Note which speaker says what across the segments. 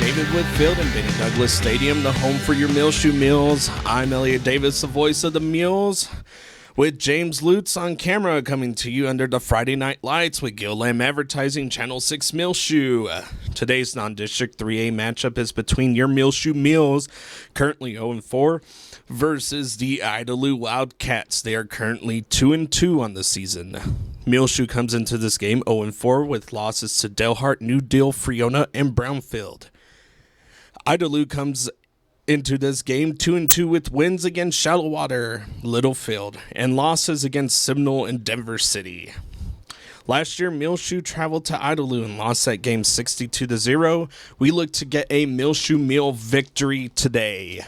Speaker 1: David Whitfield in Benny Douglas Stadium, the home for your Muleshoe Mules. I'm Elliott Davis, the voice of the Mules, with James Lutz on camera coming to you under the Friday Night Lights with Gillam Advertising, Channel 6 Muleshoe. Today's non-district 3A matchup is between your Muleshoe Mules, currently 0-4, versus the Idalou Wildcats. They are currently 2-2 on the season. Muleshoe comes into this game 0-4 with losses to Delhart, New Deal, Friona, and Brownfield. Idalou comes into this game 2-2 with wins against Shallowater, Littlefield, and losses against Simnel and Denver City. Last year, Muleshoe traveled to Idalou and lost that game 62-0. We look to get a Muleshoe Mule victory today.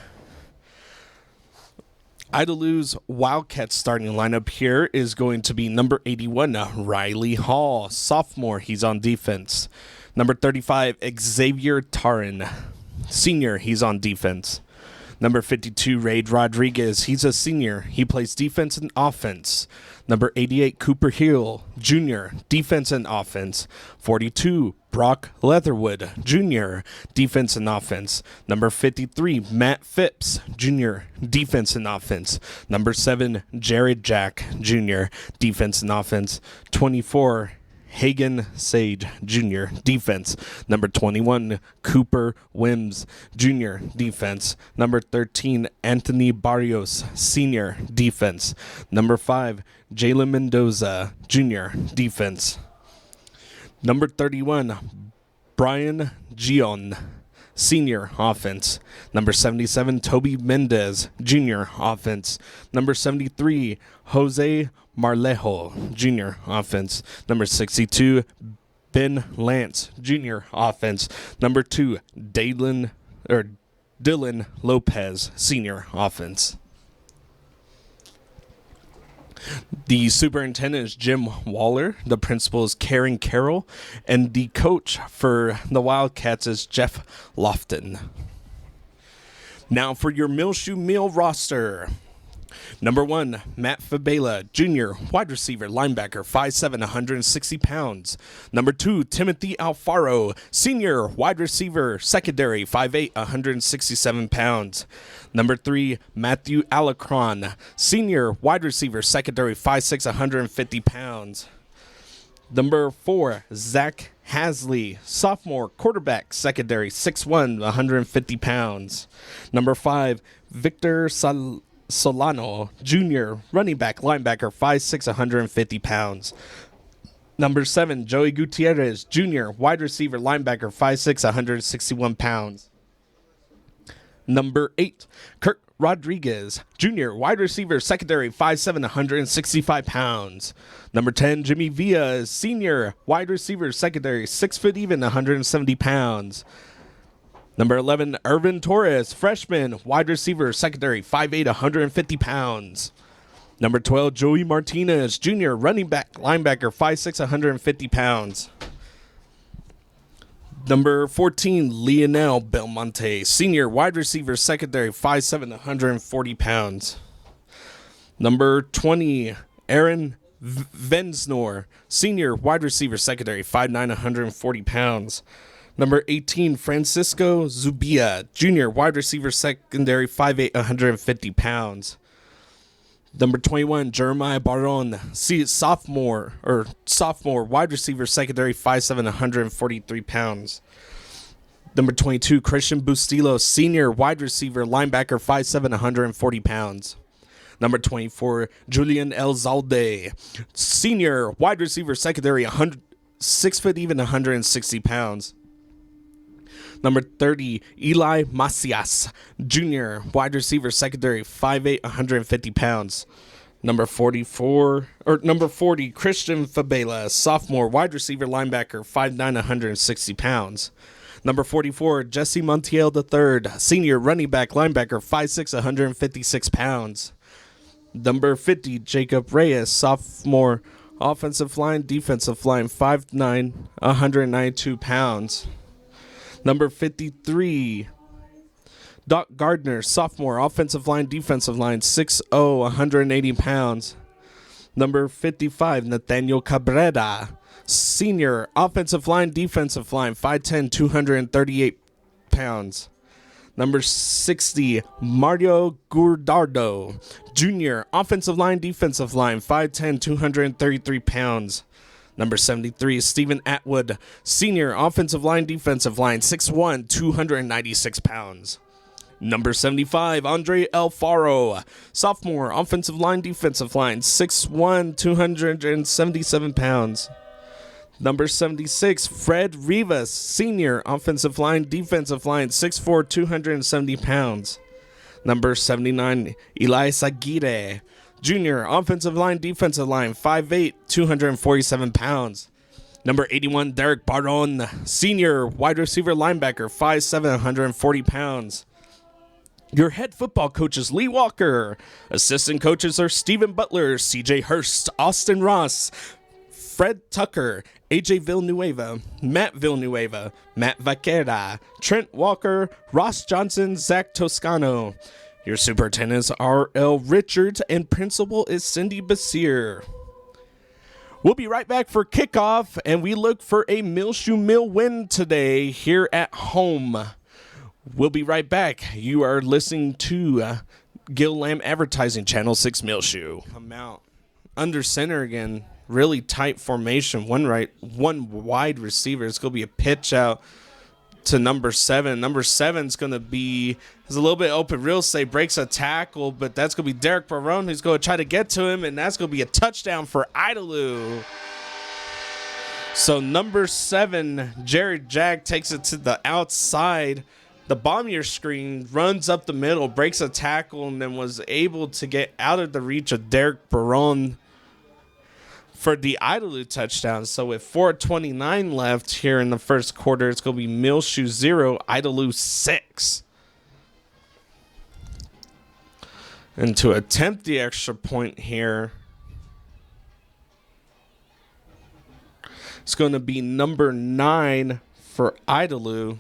Speaker 1: Idalou's Wildcats starting lineup here is going to be number 81, Riley Hall, sophomore. He's on defense. Number 35, Xavier Tarin, senior. He's on defense. Number 52, Raid Rodriguez. He's a senior. He plays defense and offense. Number 88, Cooper Hill, junior, defense and offense. 42, Brock Leatherwood, junior, defense and offense. Number 53, Matt Phipps, junior, defense and offense. Number 7, Jared Jack, junior, defense and offense. 24, Hagen Sage, Jr., defense. Number 21, Cooper Wims, Jr., defense. Number 13, Anthony Barrios, Senior, defense. Number 5, Jalen Mendoza, Jr., defense. Number 31, Brian Gion, Senior, offense. Number 77, Toby Mendez, Jr., offense. Number 73, Jose Marlejo, Jr., offense. Number 62, Ben Lance, Jr., offense. Number 2, Dylan Lopez, Senior, offense. The superintendent is Jim Waller. The principal is Karen Carroll. And the coach for the Wildcats is Jeff Lofton. Now for your Muleshoe Mule roster. Number 1, Matt Fabela, Jr., wide receiver, linebacker, 5'7", 160 pounds. Number 2, Timothy Alfaro, Senior, wide receiver, secondary, 5'8", 167 pounds. Number 3, Matthew Alacron, Senior, wide receiver, secondary, 5'6", 150 pounds. Number 4, Zach Hasley, sophomore, quarterback, secondary, 6'1", 150 pounds. Number 5, Victor Solano, Jr., running back, linebacker, 5'6", 150 pounds. Number 7, Joey Gutierrez, Jr., wide receiver, linebacker, 5'6", 161 pounds. Number 8, Kurt Rodriguez, Jr., wide receiver, secondary, 5'7", 165 pounds. Number 10, Jimmy Villa, Senior, wide receiver, secondary, 6 foot even, 170 pounds. Number 11, Irvin Torres, freshman, wide receiver, secondary, 5'8", 150 pounds. Number 12, Joey Martinez, Jr., running back, linebacker, 5'6", 150 pounds. Number 14, Lionel Belmonte, senior, wide receiver, secondary, 5'7", 140 pounds. Number 20, Aaron Vensnor, senior, wide receiver, secondary, 5'9", 140 pounds. Number 18, Francisco Zubia, Jr., wide receiver, secondary, 5'8", 150 pounds. Number 21, Jeremiah Baron, sophomore, wide receiver, secondary, 5'7", 143 pounds. Number 22, Christian Bustillo, senior, wide receiver, linebacker, 5'7", 140 pounds. Number 24, Julian Elzalde, senior, wide receiver, secondary, 6 foot even, 160 pounds. Number 30, Eli Macias, Jr., wide receiver, secondary, 5'8", 150 pounds. Number 40, Christian Fabela, sophomore, wide receiver, linebacker, 5'9", 160 pounds. Number 44, Jesse Montiel III, senior, running back, linebacker, 5'6", 156 pounds. Number 50, Jacob Reyes, sophomore, offensive line, defensive line, 5'9", 192 pounds. Number 53, Doc Gardner, sophomore, offensive line, defensive line, 6'0", 180 pounds. Number 55, Nathaniel Cabrera, senior, offensive line, defensive line, 5'10", 238 pounds. Number 60, Mario Guardardo, Jr., offensive line, defensive line, 5'10", 233 pounds. Number 73, Stephen Atwood, Senior, offensive line, defensive line, 6'1", 296 pounds. Number 75, Andre Alfaro, Sophomore, offensive line, defensive line, 6'1", 277 pounds. Number 76, Fred Rivas, Senior, offensive line, defensive line, 6'4", 270 pounds. Number 79, Elias Aguirre, Jr., offensive line, defensive line, 5'8", 247 pounds. Number 81, Derek Barton, Senior, wide receiver linebacker, 5'7", 140 pounds. Your head football coach is Lee Walker. Assistant coaches are Stephen Butler, CJ Hurst, Austin Ross, Fred Tucker, AJ Villanueva, Matt Villanueva, Matt Vaquera, Trent Walker, Ross Johnson, Zach Toscano. Your superintendents are L. Richards, and principal is Cindy Basir. We'll be right back for kickoff, and we look for a Muleshoe Mill win today here at home. We'll be right back. You are listening to Gil Lamb Advertising, Channel 6 Muleshoe. Come out under center again. Really tight formation. One wide receiver. It's going to be a pitch out to number 7. Number 7's going to be, has a little bit open real estate, breaks a tackle, but that's going to be Derek Barone who's going to try to get to him, and that's going to be a touchdown for Idalou. So number 7, Jared Jack, takes it to the outside. The bomb-your screen, runs up the middle, breaks a tackle, and then was able to get out of the reach of Derek Barone for the Idalou touchdown. So with 4:29 left here in the first quarter, it's going to be Muleshoe 0, Idalou 6. And to attempt the extra point here, it's going to be number 9 for Idalou.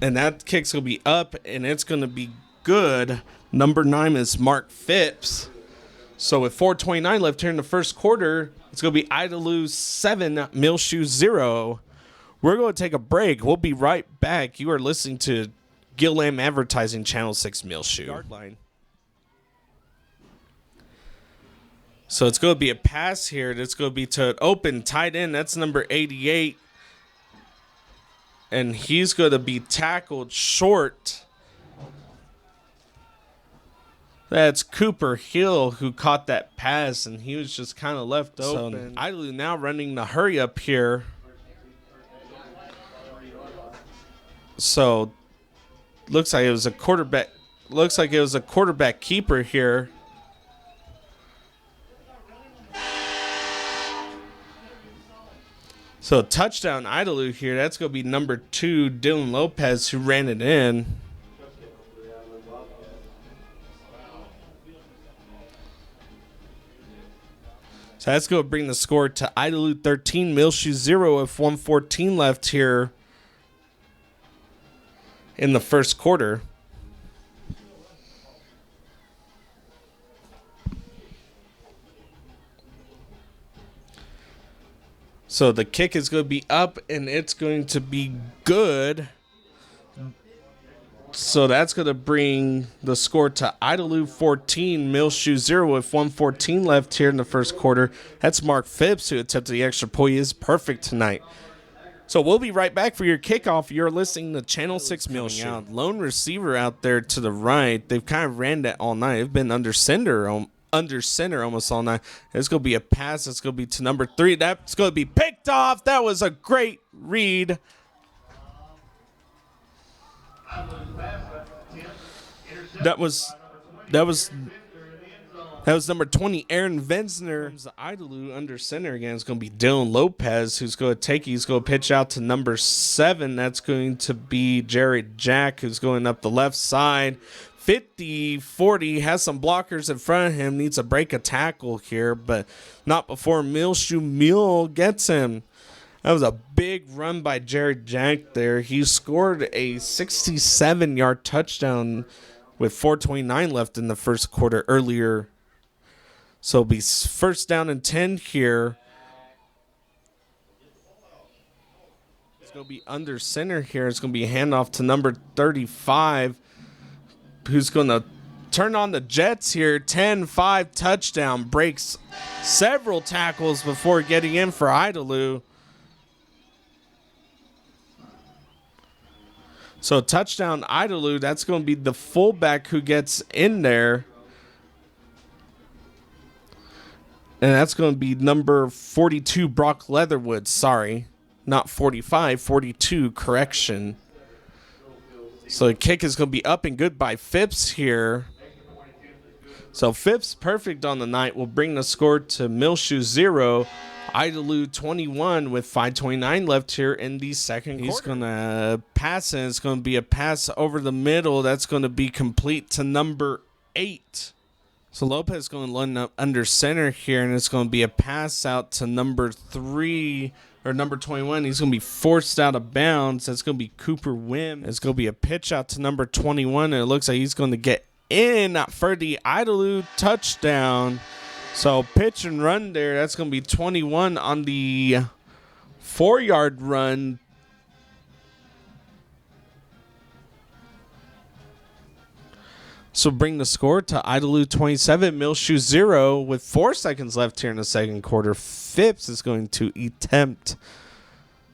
Speaker 1: And that kick's going to be up, and it's going to be good. Number 9 is Mark Phipps. So with 4:29 left here in the first quarter, it's going to be Idalou 7, Muleshoe 0. We're going to take a break. We'll be right back. You are listening to Gil Lamb Advertising, Channel 6 Muleshoe. Yard line. So it's going to be a pass here. It's going to be to an open tight end. That's number 88. And he's going to be tackled short. That's Cooper Hill who caught that pass, and he was just kind of left open. So Idalou now running the hurry up here. So looks like it was a quarterback. Looks like it was a quarterback keeper here. So touchdown Idalou here. That's going to be number 2, Dylan Lopez, who ran it in. So that's going to bring the score to Idalou 13, Muleshoe 0 with 1:14 left here in the first quarter. So the kick is going to be up, and it's going to be good. So that's going to bring the score to Idalou 14, Muleshoe 0 with 1:14 left here in the first quarter. That's Mark Phipps who attempted the extra point. He is perfect tonight. So we'll be right back for your kickoff. You're listening to Channel 6 Muleshoe. Lone receiver out there to the right. They've kind of ran that all night. They've been under center almost all night. It's going to be a pass. It's going to be to number 3. That's going to be picked off. That was a great read. That was number 20, Aaron Vensner. Idalou under center again. It's going to be Dylan Lopez, who's going to take. He's going to pitch out to number 7. That's going to be Jared Jack, who's going up the left side. 50-40, has some blockers in front of him. Needs to break a tackle here, but not before Muleshoe Mule gets him. That was a big run by Jared Jack there. He scored a 67-yard touchdown with 4:29 left in the first quarter earlier. So it'll be first down and 10 here. going to be under center here. It's going to be a handoff to number 35, who's going to turn on the Jets here. 10-5 touchdown. Breaks several tackles before getting in for Idalou. So touchdown Idalou. That's going to be the fullback who gets in there. And that's going to be number 42, Brock Leatherwood. Sorry, not 45, 42, correction. So the kick is going to be up and good by Phipps here. So Phipps, perfect on the night, will bring the score to Muleshoe 0, Idalou 21 with 5:29 left here in the second quarter. He's going to pass, and it's going to be a pass over the middle. That's going to be complete to number 8. So Lopez is going to line up under center here, and it's going to be a pass out to number 3, or number 21. He's going to be forced out of bounds. That's going to be Cooper Wim. It's going to be a pitch out to number 21, and it looks like he's going to get in for the Idalou touchdown. So pitch and run there. That's going to be 21 on the 4-yard run. So bring the score to Idalou 27, Muleshoe 0 with 4 seconds left here in the second quarter. Phipps is going to attempt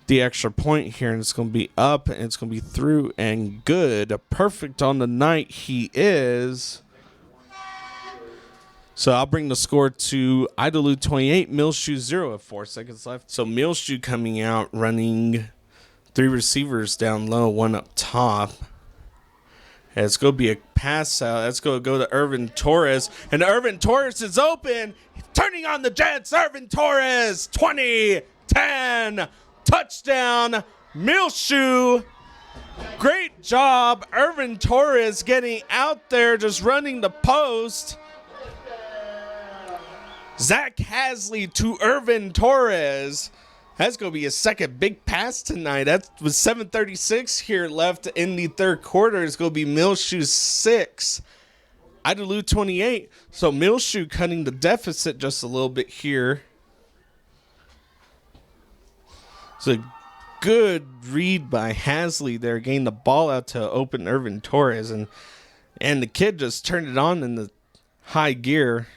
Speaker 1: the extra point here, and it's going to be up, and it's going to be through and good. Perfect on the night he is. So I'll bring the score to Idalou 28, Muleshoe 0 with 4 seconds left. So Muleshoe coming out running 3 receivers down low, 1 up top. And it's going to be a pass out. That's going to go to Irvin Torres. And Irvin Torres is open. Turning on the Jets. Irvin Torres, 20-10. Touchdown, Muleshoe. Great job, Irvin Torres, getting out there, just running the post. Zach Hasley to Irvin Torres. That's going to be his second big pass tonight. That was 7:36 here left in the third quarter. It's going to be Muleshoe 6, Idalou 28. So Muleshoe cutting the deficit just a little bit here. It's a good read by Hasley there, getting the ball out to open Irvin Torres. And the kid just turned it on in the high gear.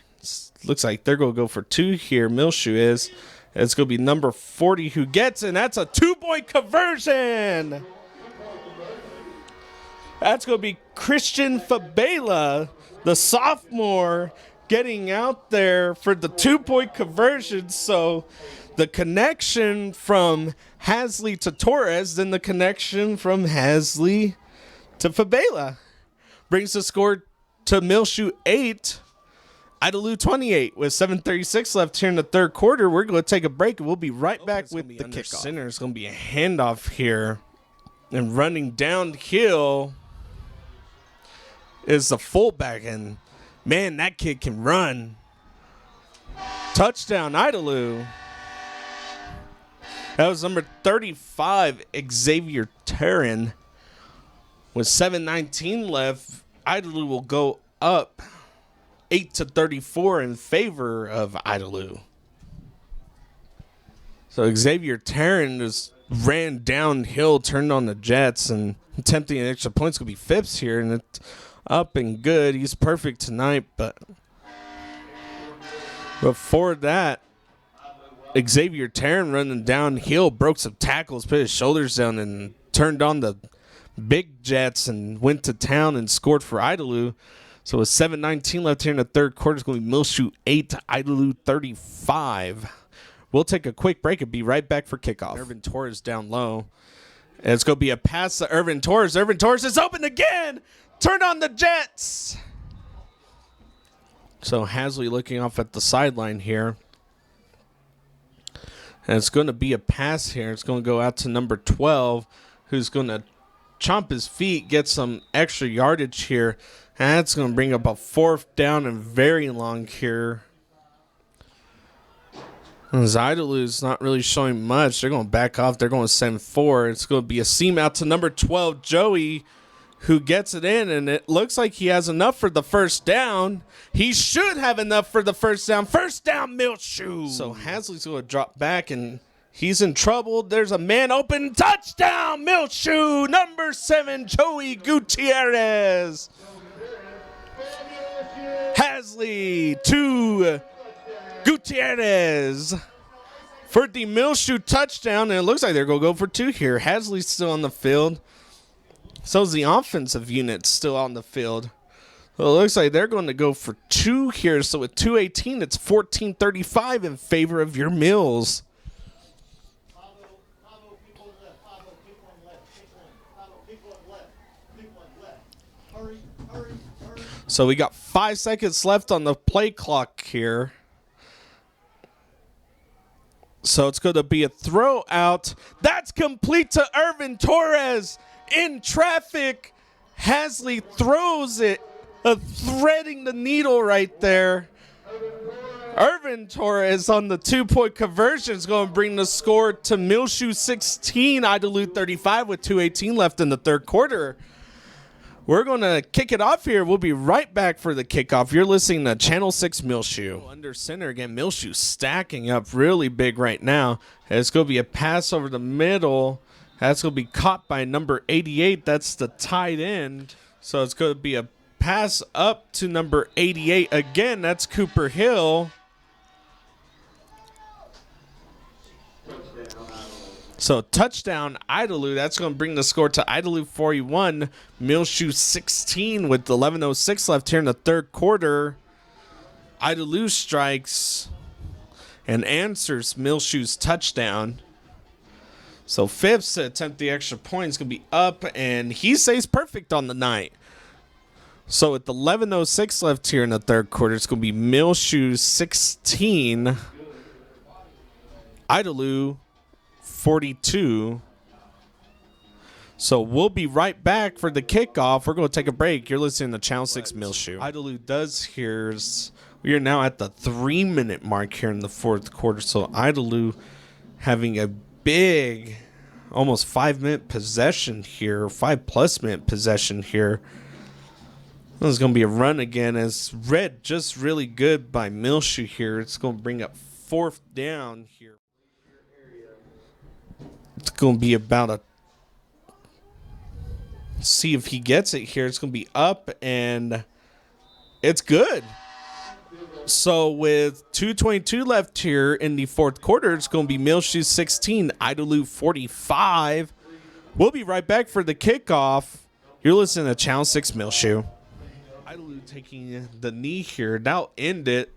Speaker 1: Looks like they're going to go for 2 here. Muleshoe is. It's going to be number 40 who gets it, and that's a 2-point conversion. That's going to be Christian Fabela, the sophomore, getting out there for the 2-point conversion. So the connection from Hasley to Torres, then the connection from Hasley to Fabela brings the score to Muleshoe 8, Idalou 28 with 7:36 left here in the third quarter. We're going to take a break, and we'll be right back with the kickoff. Center. It's going to be a handoff here, and running downhill is the fullback, and man, that kid can run. Touchdown, Idalou. That was number 35, Xavier Terran. With 7:19 left, Idalou will go up 8-34 in favor of Idalou. So Xavier Terran just ran downhill, turned on the Jets, and attempting an extra point. It's going to be Phipps here, and it's up and good. He's perfect tonight, but before that, Xavier Terran running downhill, broke some tackles, put his shoulders down, and turned on the big Jets and went to town and scored for Idalou. So with 7:19 left here in the third quarter, it's going to be Muleshoe 8, Idalou 35. We'll take a quick break and be right back for kickoff. Irvin Torres down low. And it's going to be a pass to Irvin Torres. Irvin Torres is open again. Turn on the Jets. So Hasley looking off at the sideline here. And it's going to be a pass here. It's going to go out to number 12, who's going to chomp his feet, get some extra yardage here. And that's going to bring up a 4th down and very long here. Idalou's not really showing much. They're going to back off. They're going to send 4. It's going to be a seam out to number 12, Joey, who gets it in. And it looks like he has enough for the first down. He should have enough for the first down. First down, Muleshoe. So Hasley's going to drop back, and He's in trouble. There's a man open. Touchdown, Muleshoe. Number 7, Joey Gutierrez. Hasley to Gutierrez for the Muleshoe touchdown. And it looks like they're going to go for 2 here. Hasley's still on the field. So is the offensive unit still on the field. So it looks like they're going to go for 2 here. So with 2:18, it's 14-35 in favor of your Mules. So we got 5 seconds left on the play clock here. So it's going to be a throw out. That's complete to Irvin Torres in traffic. Hasley throws it, threading the needle right there. Irvin Torres on the 2-point conversion is going to bring the score to Muleshoe 16, Idalou 35 with 2:18 left in the third quarter. We're going to kick it off here. We'll be right back for the kickoff. You're listening to Channel 6 Muleshoe. Under center again, Muleshoe stacking up really big right now. It's going to be a pass over the middle. That's going to be caught by number 88. That's the tight end. So it's going to be a pass up to number 88. Again, that's Cooper Hill. So touchdown, Idalou. That's going to bring the score to Idalou 41, Muleshoe 16 with 11:06 left here in the third quarter. Idalou strikes and answers Muleshoe's touchdown. So Phipps to attempt the extra point is going to be up, and he stays perfect on the night. So with 11:06 left here in the third quarter, it's going to be Muleshoe 16, Idalou 42. So we'll be right back for the kickoff. We're going to take a break. You're listening to Channel 6 Muleshoe. Idalou does here's we are now at the 3-minute mark here in the fourth quarter. So Idalou having a big, almost 5-minute possession here, 5+ minute possession here. This is going to be a run again as read just really good by Muleshoe here. It's going to bring up 4th down here. It's going to be about a see if he gets it here. It's going to be up, and it's good. So with 2:22 left here in the fourth quarter, it's going to be Muleshoe 16, Idalou 45. We'll be right back for the kickoff. You're listening to Channel 6 Muleshoe. Idalou taking the knee here. That'll end it,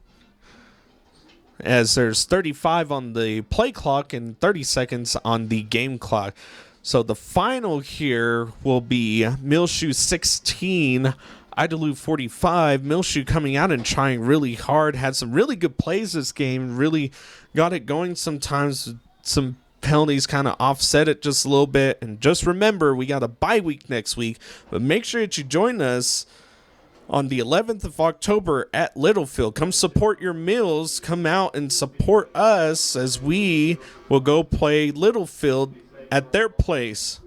Speaker 1: as there's 35 on the play clock and 30 seconds on the game clock. So the final here will be Muleshoe 16, Idalou 45. Muleshoe coming out and trying really hard. Had some really good plays this game. Really got it going sometimes. Some penalties kind of offset it just a little bit. And just remember, we got a bye week next week. But make sure that you join us on the 11th of October at Littlefield. Come support your Mules. Come out and support us as we will go play Littlefield at their place.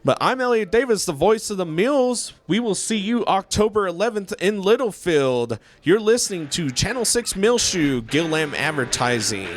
Speaker 1: But I'm Elliott Davis, the voice of the Mules. We will see you October 11th in Littlefield. You're listening to Channel 6 Muleshoe, Gillam Advertising.